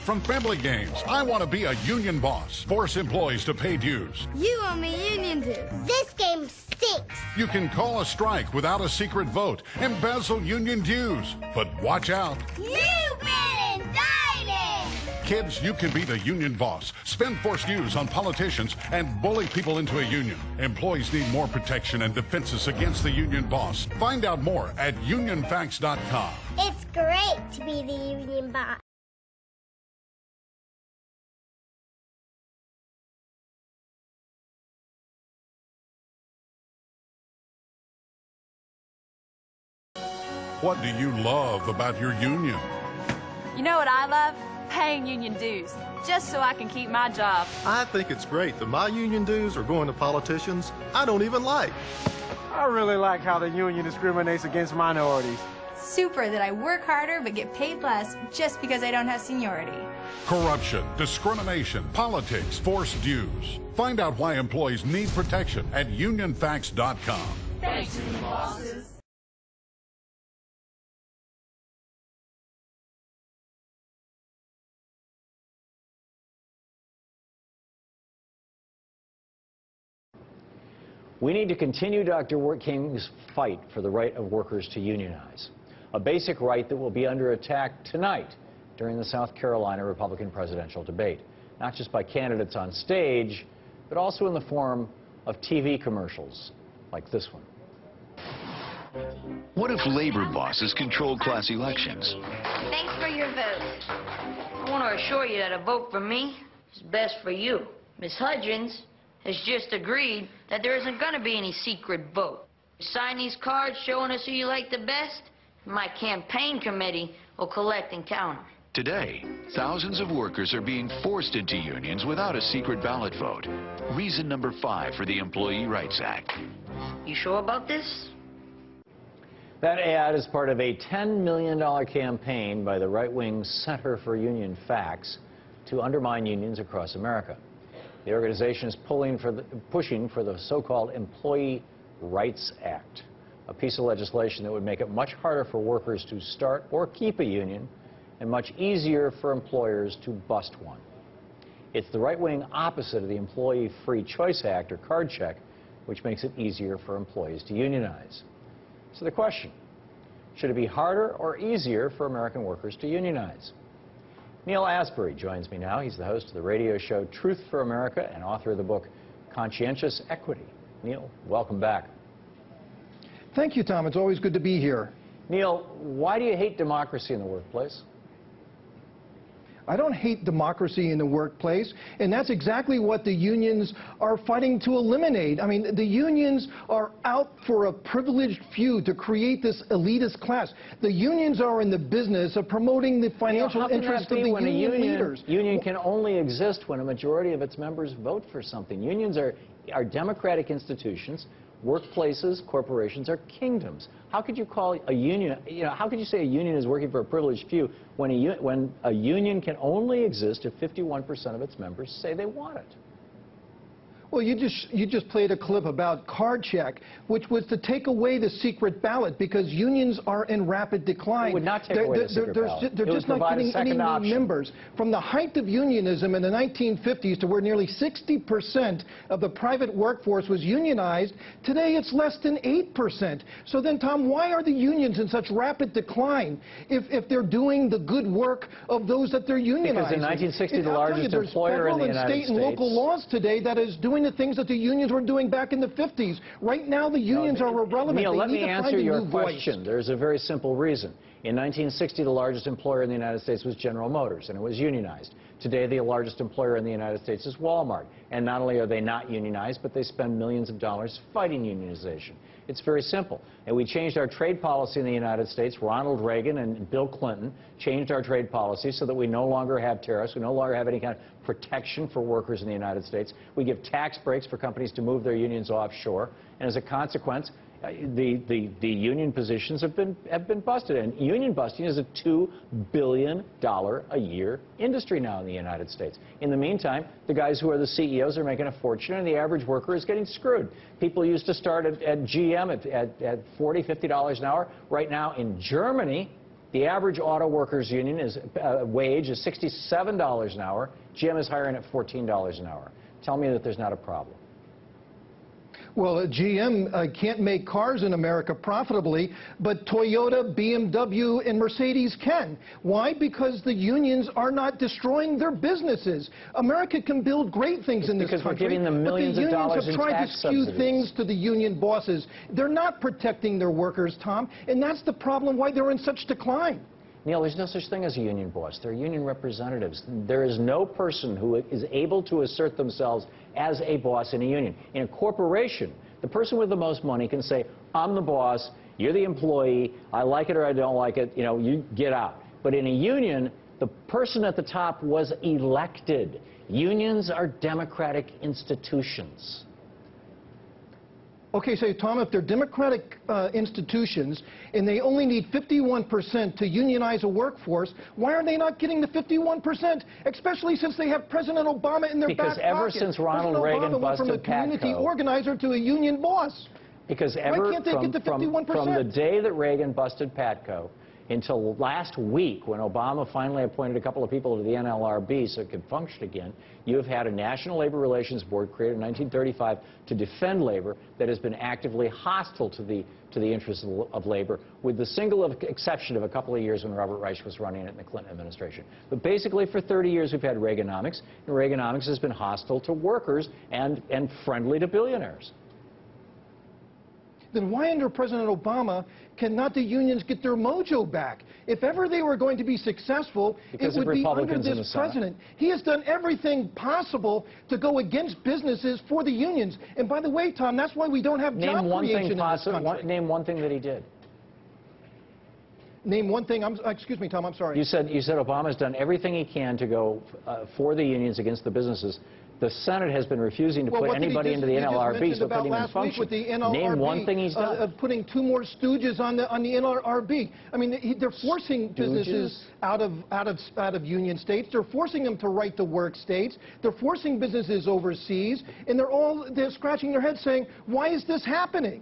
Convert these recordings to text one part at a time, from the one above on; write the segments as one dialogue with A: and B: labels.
A: from Family Games. I want to be a union boss. Force employees to pay dues.
B: You owe me union dues.
C: This game stinks.
A: You can call a strike without a secret vote. Embezzle union dues. But watch out.
C: You've been indicted.
A: Kids, you can be the union boss. Spend forced dues on politicians and bully people into a union. Employees need more protection and defenses against the union boss. Find out more at unionfacts.com.
C: It's great to be the union boss.
A: What do you love about your union?
D: You know what I love? Paying union dues, just so I can keep my job.
E: I think it's great that my union dues are going to politicians I don't even like.
F: I really like how the union discriminates against minorities.
G: Super that I work harder but get paid less just because I don't have seniority.
A: Corruption, discrimination, politics, forced dues. Find out why employees need protection at unionfacts.com.
D: Thanks, union bosses.
H: We need to continue Dr. King's fight for the right of workers to unionize, a basic right that will be under attack tonight during the South Carolina Republican presidential debate, not just by candidates on stage, but also in the form of TV commercials like this one.
I: What if labor bosses controlled class elections?
J: Thanks for your vote. I want to assure you that a vote for me is best for you. Ms. Hudgens has just agreed that there isn't going to be any secret vote. Sign these cards showing us who you like the best, and my campaign committee will collect and count them.
I: Today, thousands of workers are being forced into unions without a secret ballot vote. Reason number 5 for the Employee Rights Act.
J: You sure about this?
H: That ad is part of a $10 million campaign by the right-wing Center for Union Facts to undermine unions across America. The organization is pushing for the so-called Employee Rights Act, a piece of legislation that would make it much harder for workers to start or keep a union and much easier for employers to bust one. It's the right-wing opposite of the Employee Free Choice Act, or card check, which makes it easier for employees to unionize. So the question, should it be harder or easier for American workers to unionize? Neil Asbury joins me now. He's the host of the radio show Truth for America and author of the book Conscientious Equity. Neil, welcome back.
K: Thank you, Tom. It's always good to be here.
H: Neil, why do you hate democracy in the workplace?
K: I don't hate democracy in the workplace, and that's exactly what the unions are fighting to eliminate. I mean, the unions are out for a privileged few to create this elitist class. The unions are in the business of promoting the financial interests of the union leaders.
H: Union can only exist when a majority of its members vote for something. Unions are democratic institutions. Workplaces, corporations are kingdoms. How could you call a union, how could you say a union is working for a privileged few when a union can only exist if 51% of its members say they want it?
K: Well, you just played a clip about card check, which was to take away the secret ballot because unions are in rapid decline.
H: It would not take away the secret ballot.
K: They're just not getting any new members. From the height of unionism in the 1950s to where nearly 60% of the private workforce was unionized, today it's less than 8%. So then, Tom, why are the unions in such rapid decline if they're doing the good work of those that they're unionizing?
H: Because in 1960, the largest employer in the United States.
K: There's federal and state and local laws today that is doing the things that the unions were doing back in the 50s. Right now, the unions are irrelevant.
H: Neil,
K: they
H: let
K: need
H: me
K: to
H: answer
K: find a
H: your
K: new
H: question.
K: voice.
H: There's a very simple reason. In 1960, the largest employer in the United States was General Motors, and it was unionized. Today, the largest employer in the United States is Walmart. And not only are they not unionized, but they spend millions of dollars fighting unionization. It's very simple. And we changed our trade policy in the United States. Ronald Reagan and Bill Clinton changed our trade policy so that we no longer have tariffs. We no longer have any kind of protection for workers in the United States. We give tax breaks for companies to move their unions offshore. And as a consequence, the union positions have been busted, and union busting is a $2 billion a year industry now in the United States. In the meantime, the guys who are the CEOs are making a fortune, and the average worker is getting screwed. People used to start at GM at $40, $50 an hour. Right now in Germany, The average auto workers union wage is $67 an hour. GM is hiring at $14 an hour. Tell me that there's not a problem.
K: Well, GM can't make cars in America profitably, but Toyota, BMW, and Mercedes can. Why? Because the unions are not destroying their businesses. America can build great things in this country,
H: because we're giving them millions of dollars in tax
K: but the unions have tried to skew things to the union bosses. They're not protecting their workers, Tom, and that's the problem why they're in such decline.
H: Neil, there's no such thing as a union boss. They're union representatives. There is no person who is able to assert themselves as a boss in a union. In a corporation, the person with the most money can say, I'm the boss, you're the employee, I like it or I don't like it, you get out. But in a union, the person at the top was elected. Unions are democratic institutions.
K: Okay, so Tom, if they're democratic institutions and they only need 51% to unionize a workforce, why are they not getting the 51%, especially since they have President Obama in their back pocket?
H: Because ever since Ronald Reagan busted
K: from a community organizer to a union boss.
H: Because
K: why can't they get the 51%?
H: From the day that Reagan busted Patco until last week, when Obama finally appointed a couple of people to the NLRB so it could function again, you have had a National Labor Relations Board created in 1935 to defend labor that has been actively hostile to the interests of labor, with the single exception of a couple of years when Robert Reich was running it in the Clinton administration. But basically for 30 years we've had Reaganomics, and Reaganomics has been hostile to workers and friendly to billionaires.
K: Then why under President Obama cannot the unions get their mojo back? If ever they were going to be successful, it would be under this president. He has done everything possible to go against businesses for the unions. And by the way, Tom, that's why we don't have job creation in this country.
H: Name one thing that he did.
K: Name one thing. Excuse me, Tom, I'm sorry.
H: You said Obama's done everything he can to go for the unions against the businesses. The Senate has been refusing to put anybody into the NLRB, so putting him in function. Name one thing he's done.
K: Putting two more stooges on the NLRB. I mean, they're forcing businesses out of union states. They're forcing them to right to work states. They're forcing businesses overseas, and they're scratching their heads saying, why is this happening?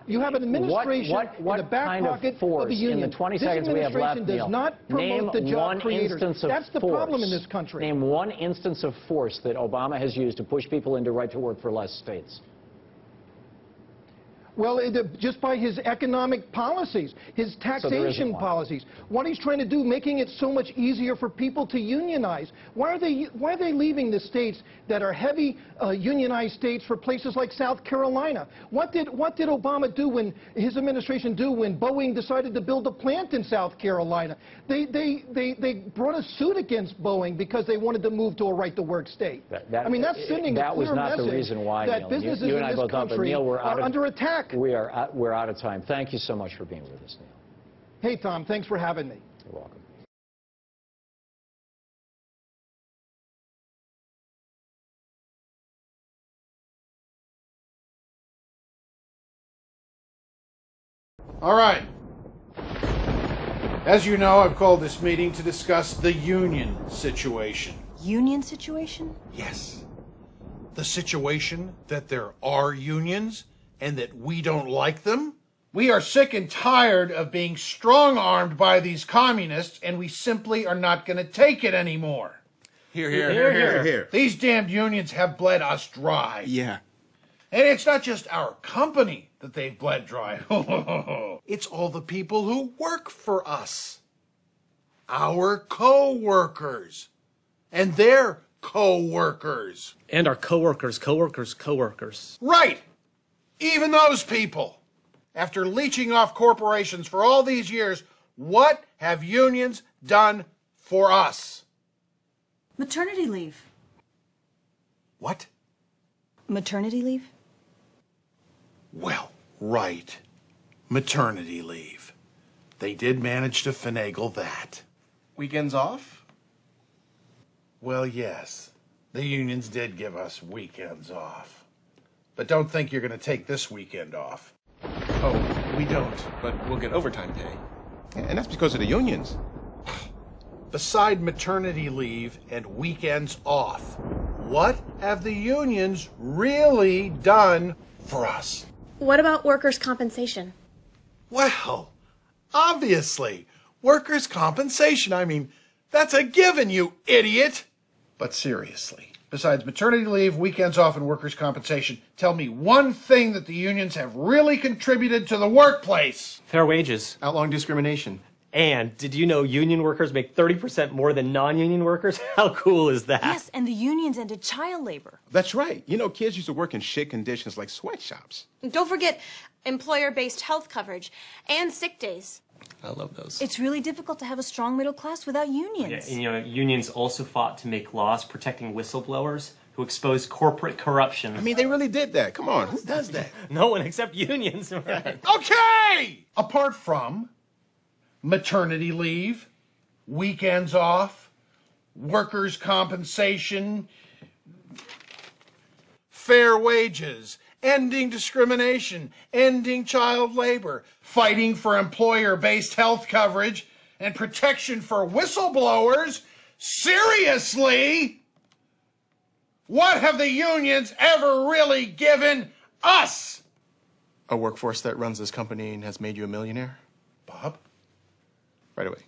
K: You have an administration in the back pocket of the union.
H: In the 20 seconds we have left,
K: does not promote the job creators. That's the problem in this country.
H: Name one instance of force that Obama has used to push people into right to work for less states.
K: Well, just by his economic policies, his taxation policies, what he's trying to do, making it so much easier for people to unionize. Why are they leaving the states that are heavy unionized states for places like South Carolina? What did Obama do when his administration do when Boeing decided to build a plant in South Carolina? They brought a suit against Boeing because they wanted to move to a right-to-work state. I mean, that's sending a clear message that businesses in this country are under attack.
H: We're out of time. Thank you so much for being with us, Neil.
K: Hey, Tom, thanks for having me.
H: You're welcome.
B: All right. As you know, I've called this meeting to discuss the union situation.
L: Union situation?
B: Yes. The situation that there are unions and that we don't like them. We are sick and tired of being strong-armed by these communists, and we simply are not going to take it anymore.
M: Here, here, here, here, here.
B: These damned unions have bled us dry.
M: Yeah.
B: And it's not just our company that they've bled dry. It's all the people who work for us. Our co-workers. And their co-workers.
N: And our co-workers, co-workers, co-workers.
B: Right. Even those people. After leeching off corporations for all these years, what have unions done for us?
L: Maternity leave.
B: What?
L: Maternity leave?
B: Well, right. Maternity leave. They did manage to finagle that.
M: Weekends off?
B: Well, yes. The unions did give us weekends off. But don't think you're going to take this weekend off.
M: Oh, we don't, but we'll get overtime pay. And that's because of the unions.
B: Beside maternity leave and weekends off, what have the unions really done for us?
O: What about workers' compensation?
B: Well, obviously, Workers' compensation. I mean, that's a given, you idiot. But seriously, besides maternity leave, weekends off, and workers' compensation, tell me one thing that the unions have really contributed to the workplace.
O: Fair wages.
M: Outlawing discrimination.
O: And did you know union workers make 30% more than non-union workers? How cool is that?
L: Yes, and the unions ended child labor.
M: That's right. You know, kids used to work in shit conditions like sweatshops.
P: Don't forget employer-based health coverage and sick days.
M: I love those.
L: It's really difficult to have a strong middle class without unions.
O: Yeah, and, you know, unions also fought to make laws protecting whistleblowers who expose corporate corruption.
M: I mean, they really did that. Come on, who does that?
O: No one except unions. Right?
B: Okay! Apart from maternity leave, weekends off, workers' compensation, fair wages, ending discrimination, ending child labor, fighting for employer-based health coverage, and protection for whistleblowers. Seriously? What have the unions ever really given us?
M: A workforce that runs this company and has made you a millionaire?
B: Bob?
M: Right away.